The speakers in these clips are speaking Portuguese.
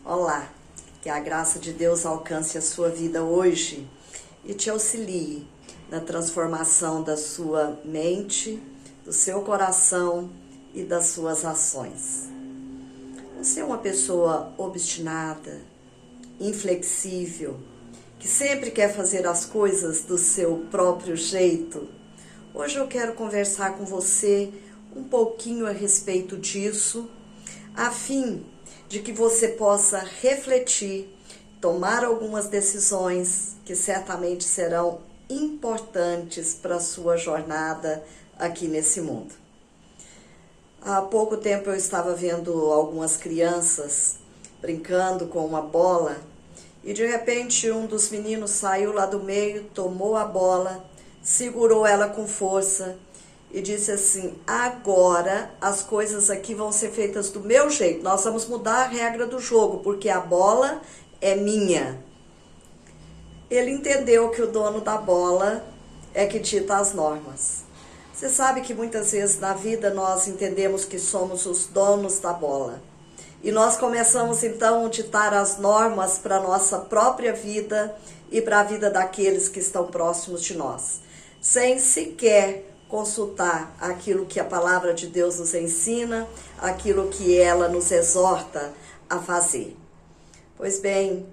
Olá, que a graça de Deus alcance a sua vida hoje e te auxilie na transformação da sua mente, do seu coração e das suas ações. Você é uma pessoa obstinada, inflexível, que sempre quer fazer as coisas do seu próprio jeito? Hoje eu quero conversar com você um pouquinho a respeito disso, a fim de que você possa refletir, tomar algumas decisões que certamente serão importantes para a sua jornada aqui nesse mundo. Há pouco tempo eu estava vendo algumas crianças brincando com uma bola e de repente um dos meninos saiu lá do meio, tomou a bola, segurou ela com força e disse assim: agora as coisas aqui vão ser feitas do meu jeito, nós vamos mudar a regra do jogo, porque a bola é minha. Ele entendeu que o dono da bola é que dita as normas. Você sabe que muitas vezes na vida nós entendemos que somos os donos da bola. E nós começamos então a ditar as normas para a nossa própria vida e para a vida daqueles que estão próximos de nós, sem sequer consultar aquilo que a palavra de Deus nos ensina, aquilo que ela nos exorta a fazer. Pois bem,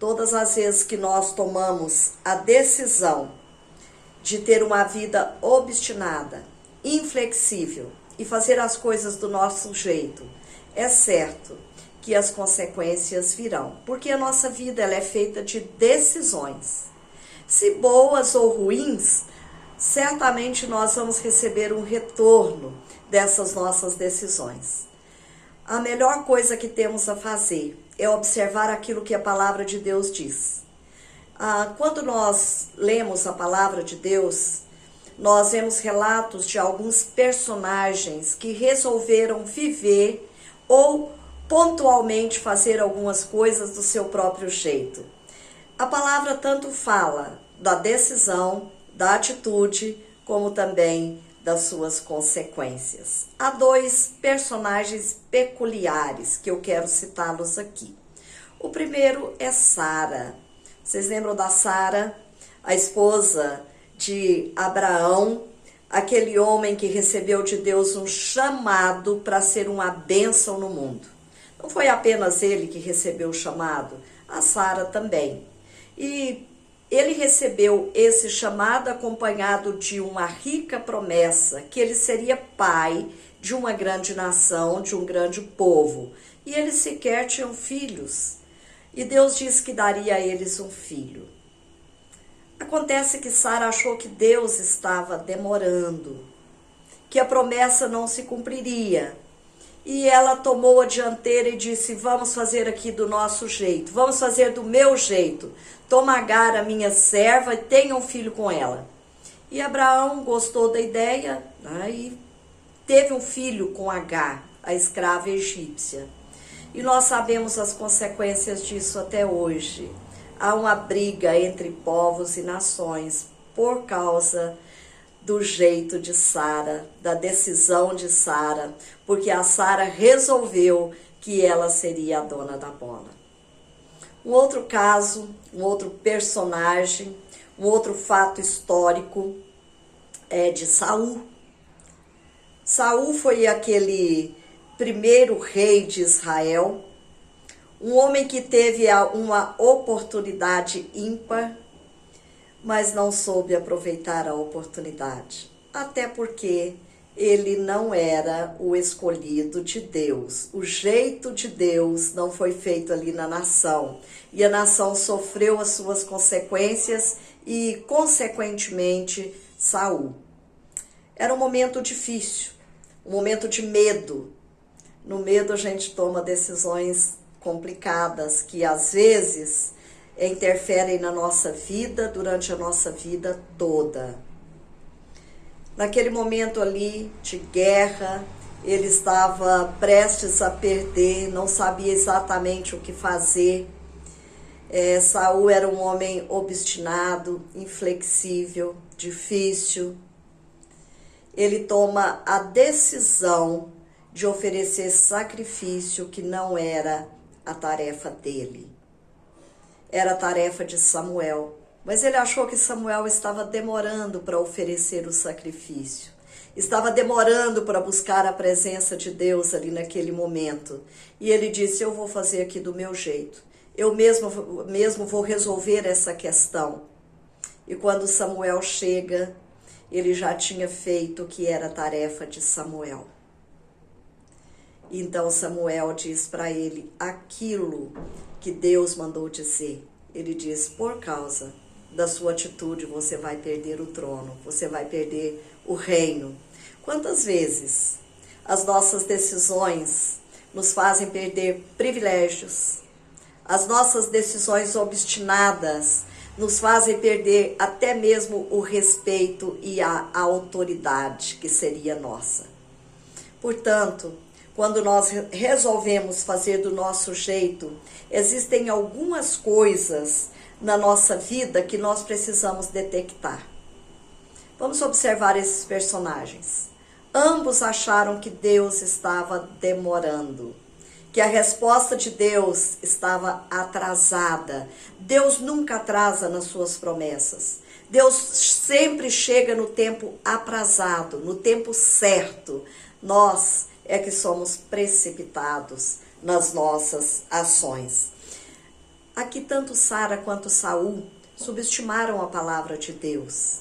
todas as vezes que nós tomamos a decisão de ter uma vida obstinada, inflexível e fazer as coisas do nosso jeito, é certo que as consequências virão, porque a nossa vida ela é feita de decisões. Se boas ou ruins, certamente nós vamos receber um retorno dessas nossas decisões. A melhor coisa que temos a fazer é observar aquilo que a palavra de Deus diz. Quando nós lemos a palavra de Deus, nós vemos relatos de alguns personagens que resolveram viver ou pontualmente fazer algumas coisas do seu próprio jeito. A palavra tanto fala da decisão, da atitude, como também das suas consequências. Há dois personagens peculiares que eu quero citá-los aqui. O primeiro é Sara. Vocês lembram da Sara, a esposa de Abraão, aquele homem que recebeu de Deus um chamado para ser uma bênção no mundo? Não foi apenas ele que recebeu o chamado, a Sara também. E ele recebeu esse chamado acompanhado de uma rica promessa, que ele seria pai de uma grande nação, de um grande povo. E eles sequer tinham filhos. E Deus disse que daria a eles um filho. Acontece que Sara achou que Deus estava demorando, que a promessa não se cumpriria. E ela tomou a dianteira e disse: vamos fazer aqui do nosso jeito, vamos fazer do meu jeito. Toma Agar, a minha serva, e tenha um filho com ela. E Abraão gostou da ideia, né, e teve um filho com Agar, a escrava egípcia. E nós sabemos as consequências disso até hoje. Há uma briga entre povos e nações por causa do jeito de Sara, da decisão de Sara, porque a Sara resolveu que ela seria a dona da bola. Um outro caso, um outro personagem, um outro fato histórico é de Saul. Saul foi aquele primeiro rei de Israel, um homem que teve uma oportunidade ímpar, mas não soube aproveitar a oportunidade, até porque ele não era o escolhido de Deus. O jeito de Deus não foi feito ali na nação, e a nação sofreu as suas consequências e, consequentemente, Saul. Era um momento difícil, um momento de medo. No medo a gente toma decisões complicadas que às vezes interferem na nossa vida durante a nossa vida toda. Naquele momento ali de guerra, ele estava prestes a perder, não sabia exatamente o que fazer. Saul era um homem obstinado, inflexível, difícil. Ele toma a decisão de oferecer sacrifício que não era a tarefa dele. Era a tarefa de Samuel, mas ele achou que Samuel estava demorando para oferecer o sacrifício. Estava demorando para buscar a presença de Deus ali naquele momento. E ele disse, eu vou fazer aqui do meu jeito. Eu mesmo vou resolver essa questão. E quando Samuel chega, ele já tinha feito o que era a tarefa de Samuel. Então Samuel diz para ele aquilo que Deus mandou dizer. Ele diz, por causa da sua atitude, você vai perder o trono, você vai perder o reino. Quantas vezes as nossas decisões nos fazem perder privilégios? As nossas decisões obstinadas nos fazem perder até mesmo o respeito e a autoridade que seria nossa. Portanto, quando nós resolvemos fazer do nosso jeito, existem algumas coisas na nossa vida que nós precisamos detectar. Vamos observar esses personagens. Ambos acharam que Deus estava demorando, que a resposta de Deus estava atrasada. Deus nunca atrasa nas suas promessas. Deus sempre chega no tempo aprazado, no tempo certo. Nós é que somos precipitados nas nossas ações. Aqui tanto Sara quanto Saul subestimaram a palavra de Deus.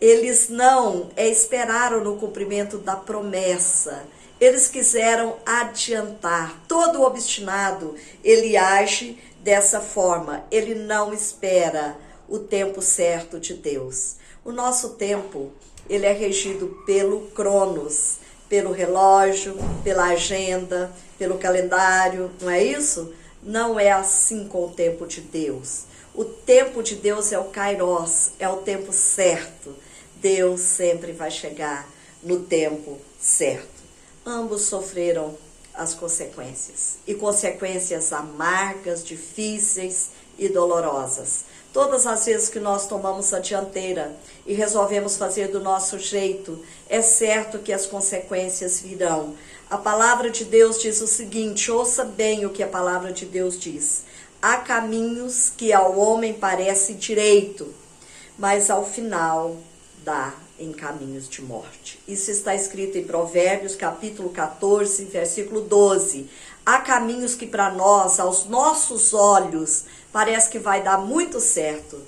Eles não esperaram no cumprimento da promessa. Eles quiseram adiantar. Todo obstinado, ele age dessa forma. Ele não espera o tempo certo de Deus. O nosso tempo, ele é regido pelo Cronos, pelo relógio, pela agenda, pelo calendário, não é isso? Não é assim com o tempo de Deus. O tempo de Deus é o Kairos, é o tempo certo. Deus sempre vai chegar no tempo certo. Ambos sofreram as consequências, e consequências amargas, difíceis e dolorosas. Todas as vezes que nós tomamos a dianteira e resolvemos fazer do nosso jeito, é certo que as consequências virão. A palavra de Deus diz o seguinte, ouça bem o que a palavra de Deus diz. Há caminhos que ao homem parecem direito, mas ao final dá em caminhos de morte. Isso está escrito em Provérbios, capítulo 14, versículo 12. Há caminhos que para nós, aos nossos olhos, parece que vai dar muito certo,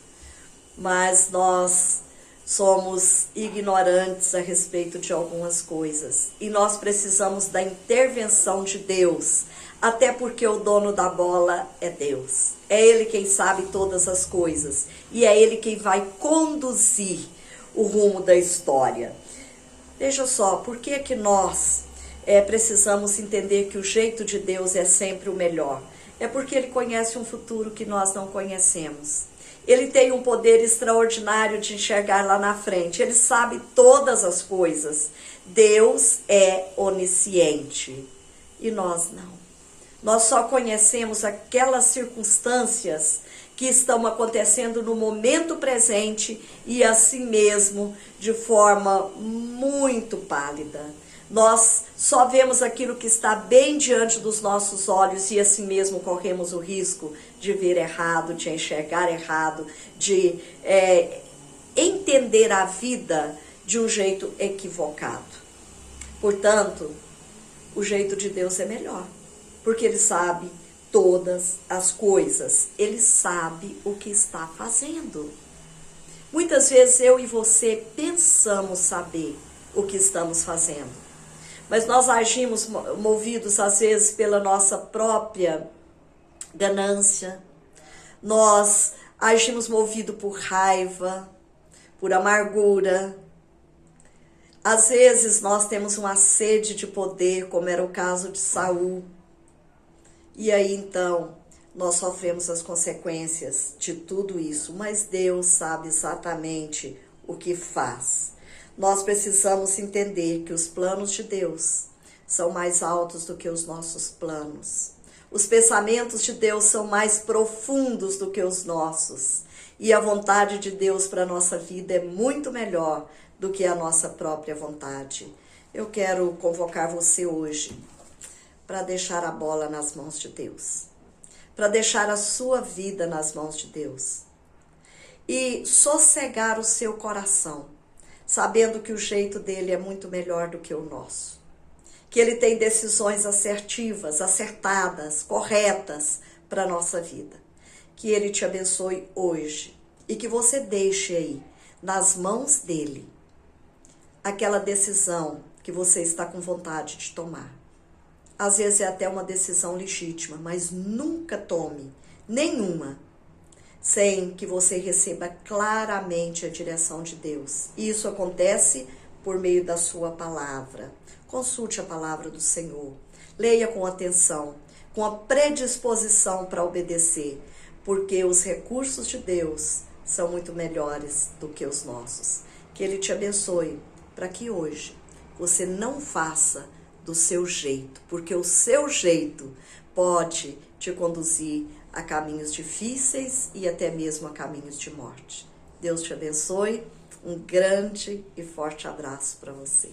mas nós somos ignorantes a respeito de algumas coisas. E nós precisamos da intervenção de Deus, até porque o dono da bola é Deus. É Ele quem sabe todas as coisas, e é Ele quem vai conduzir o rumo da história. Veja só, por que que nós precisamos entender que o jeito de Deus é sempre o melhor? É porque Ele conhece um futuro que nós não conhecemos. Ele tem um poder extraordinário de enxergar lá na frente. Ele sabe todas as coisas. Deus é onisciente e nós não. Nós só conhecemos aquelas circunstâncias que estão acontecendo no momento presente e assim mesmo de forma muito pálida. Nós só vemos aquilo que está bem diante dos nossos olhos e assim mesmo corremos o risco de ver errado, de enxergar errado, de entender a vida de um jeito equivocado. Portanto, o jeito de Deus é melhor, porque Ele sabe todas as coisas. Ele sabe o que está fazendo. Muitas vezes eu e você pensamos saber o que estamos fazendo, mas nós agimos movidos às vezes pela nossa própria ganância. Nós agimos movidos por raiva, por amargura. Às vezes nós temos uma sede de poder, como era o caso de Saul. E aí então nós sofremos as consequências de tudo isso, mas Deus sabe exatamente o que faz. Nós precisamos entender que os planos de Deus são mais altos do que os nossos planos. Os pensamentos de Deus são mais profundos do que os nossos. E a vontade de Deus para a nossa vida é muito melhor do que a nossa própria vontade. Eu quero convocar você hoje para deixar a bola nas mãos de Deus. para deixar a sua vida nas mãos de Deus e sossegar o seu coração, sabendo que o jeito dele é muito melhor do que o nosso, que ele tem decisões assertivas, acertadas, corretas para a nossa vida. Que ele te abençoe hoje e que você deixe aí nas mãos dele aquela decisão que você está com vontade de tomar. Às vezes é até uma decisão legítima, mas nunca tome nenhuma sem que você receba claramente a direção de Deus. E isso acontece por meio da sua palavra. Consulte a palavra do Senhor. Leia com atenção, com a predisposição para obedecer, porque os recursos de Deus são muito melhores do que os nossos. Que Ele te abençoe para que hoje você não faça do seu jeito, porque o seu jeito pode te conduzir a caminhos difíceis e até mesmo a caminhos de morte. Deus te abençoe, um grande e forte abraço para você.